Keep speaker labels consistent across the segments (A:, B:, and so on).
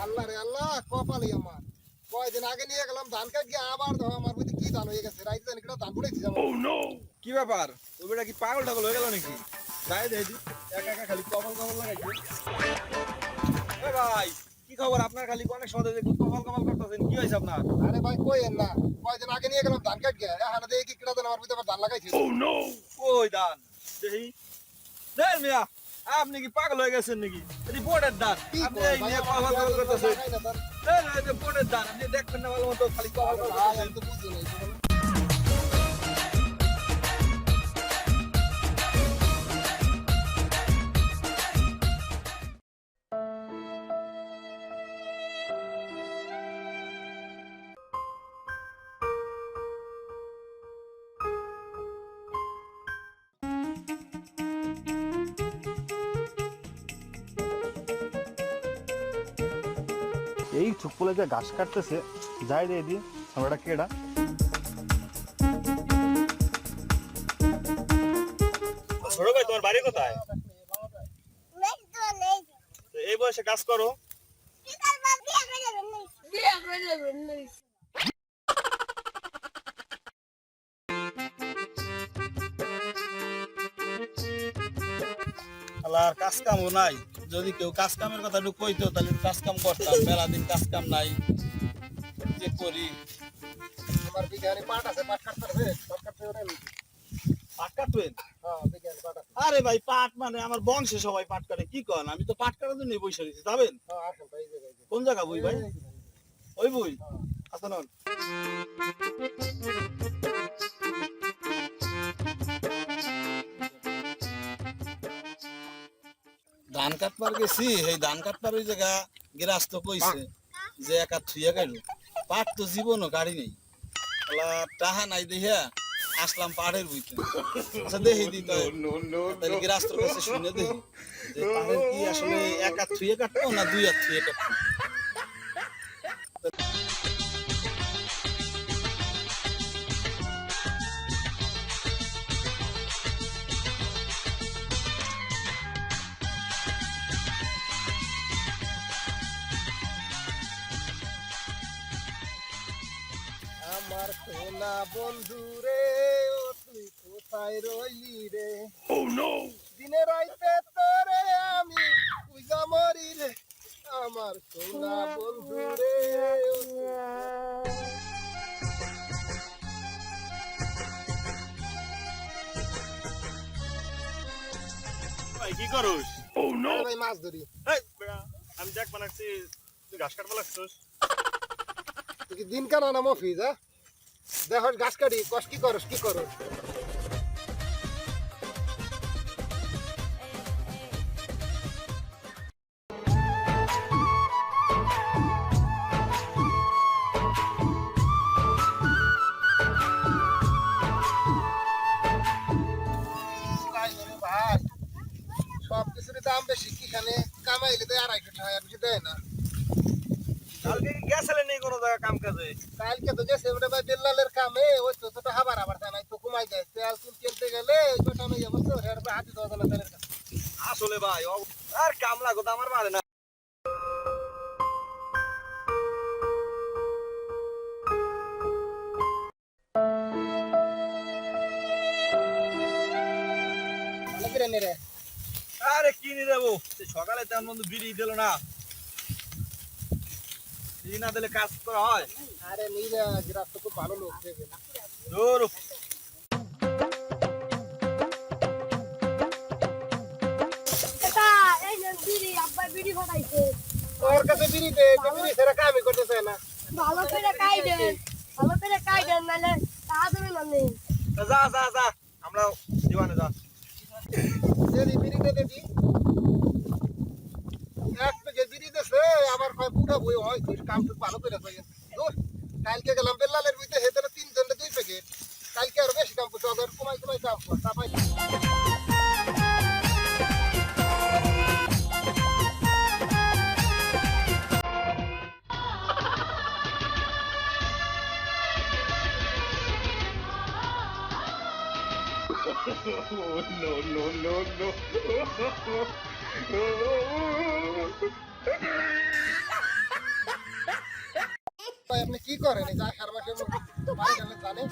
A: আল্লাহ রে আল্লাহ, কপালই আমার। কয়দিন আগে নিয়ে গেলাম ধান কাট গিয়ে আবার ধর আমার মধ্যে কি ধান হয়ে গেছে, রাইতে জানি কিটা ধান পড়েছি যাবো।
B: কি ব্যাপার? ওই বেটা কি পাগল টাগল হয়ে গেল নাকি? যাই দেখি একা একা খালি কপাল কপাল লাগাইছে। এ ভাই, কি খবর আপনার? খালি অনেক সদে কপাল কপাল করতেছেন, কি হয়েছে আপনার?
A: আরে ভাই কইেন না, কয়দিন আগে নিয়ে গেলাম ধান কাট গিয়ে এখানে দেখি কি কিটা ধান আমার মধ্যে আবার ধান লাগাইছে।
B: ওই দান দেখি দেন মিয়া, আপনি কি পাগল হয়ে গেছেন নাকি? এটি বোর্ডের দান,
A: কি
B: আপনি
A: কয়
B: এই
A: ভাই,
B: নিয়ে
A: আমার
B: কপাল কপাল
A: মধ্যে
B: করতেছেন।
A: লাগাই না ধান।
B: এই যে বোর্ডের দান, আপনি দেখবেন না ভালো মতো, খালি কপাল কপাল
A: ভাই
B: করতেছেন।
A: আমি তো বুঝি নাই জীবনে।
C: এই ছুকলে যে ঘাস কাটতেছে, যাই রে দি আমরা কেডা
B: ছোট ভাই, তোমার বাড়ি কোথায়? এই বয়সে কাজ করো? আর কাজ কামও নাই। যদি কেউ কাজ কামের কথা একটু কইতো তাহলে কাজ কাম করতাম। মেলা দিন কাজ কাম নাই, যে করি।
A: আমার বিজ্ঞানী পাট আছে, পাট কাটতে হবে, পাট কাটতে হবে না।
B: পাট কাটবেন?
A: হ্যাঁ বিজ্ঞানী পাট আছে।
B: আরে ভাই, পাট মানে আমার বংশে সবাই পাট কাটে, কি কন? আমি তো পাট কাটার জন্য বসে রয়েছি, যাবেন?
A: হ্যাঁ আসেন ভাই, এই জায়গায়।
B: কোন জায়গা বই ভাই? ওই বই আচ্ছা নন। ধান কাটবার গেছি, এই ধান কাটবার ওই জায়গা গৃহস্থ কইছে যে একা থুইয়া গাইলো। পাট তো জীবনও গাড়ি নেই, টাহা নাই দেখিয়া আসলাম পাহাড়ের বইতে। আচ্ছা দেখি দিত তাহলে গৃহস্থর কাছে শুনে দেখি যে পাহাড়ের কি আসলে এক হাত থুইয়ে কাটতো না দুই হাত থুইয়ে কাটতো।
A: আমার সোনা বন্ধু রে, ও তুই কোথায় রইলি রে? দিনে রাইতে তোরে আমি পূজা মরি রে, আমার সোনা বন্ধু রে, ও তুই।
B: ভাই কি করস?
A: আরে ভাই মাছ ধরি।
B: আমি দেখ বানাচ্ছি, তুই ঘাস কাটবা লাগছিস।
A: তুই কি দিন কানা না মফিজ? হ্যাঁ দেখ গাছ কাটি, কষ্ট কি করস কি করস? ভাই সব কিছুর দাম বেশি, কিখানে কামাইলে তো 250 টাকা বেশি দেয় না।
B: কালকে কি গেছিলেন এই কোনো জায়গা কাম কাজে?
A: কালকে তো গেছে ওটা ভাই বেল্লালের কামে, ওই তো ছোট হাবার হাবার নাই তো কমাই দেয়, তেল তুল কিনতে গেলে ওই বেটা নই অবশ্য হের হাতে দেওয়া যায় না তেলের কাছে।
B: আসলে ভাই আর কাম লাগো তো আমার মারে না।
A: ভালো করে নে রে।
B: আরে কিনে দেবো, সকালে তেমন বন্ধু বিড়ি দিল না, বিড়ি না দিলে কাজ করা হয়?
A: আরে নিরে গ্রাফ তো খুব ভালো লোক দেবে না।
B: দূর
A: ওর কাছে বিড়ি দে, বিড়ি ছাড়া কামই করতে চায় না।
D: ভালো করে কাইডেন নালে তাড়াতাড়ি মানে
B: যা যা যা, আমরা দিবানে যা।
A: যদি বিড়ি দে দেখি এক প্যাকেট বিড়ি দেছে, আবার কয় পুরো বই হয় কাম তো ভালো করে চাই। দূর কালকে গেলাম বেল্লালের ভিতরে হেতে 3 জনে 2 প্যাকেট, কালকে আরো বেশি কাম করতে হবে, কমাই কমাই কাম কর তারপর। আপনি কি করেন এই যে আষাঢ় মাসের মধ্যে পানি ঢালে জানে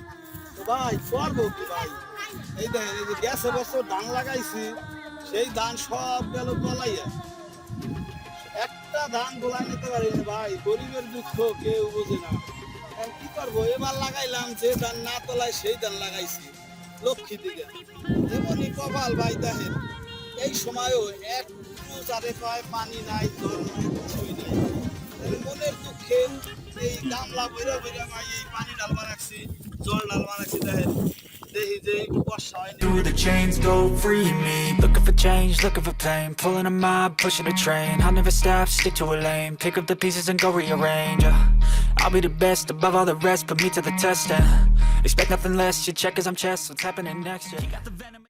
B: তো ভাই করবো কি ভাই এই দেখেন এই যে গেছে বছর ধান লাগাইছি সেই ধান সব গেল তলাইয়া একটা ধান গোলা নিতে পারি না ভাই গরিবের দুঃখ কেউ বোঝে না এখন কি করবো এবার লাগাইলাম যে ধান না তলায় সেই ধান লাগাইছি লক্ষ্মী দিকে এমনই কপাল ভাই দেখেন এই সময়ও একটু চারে পায় পানি নাই জল নাই কিছুই নাই তাহলে মনের দুঃখে এই গামলা বইরা বইরা ভাই এই পানি ঢালবা রাখছি জল ঢালবা রাখছি দেখেন দেখি যে বর্ষা হয়নি
E: Through the chains, go free me. Looking for change, looking for pain. Pulling a mob, pushing a train. I'll never stop, stick to a lane. Pick up the pieces and go rearrange. I'll be the best above all the rest. Put me to the test and expect nothing less. Your check 'cause I'm chess. What's happening next? Yeah. You got the venom.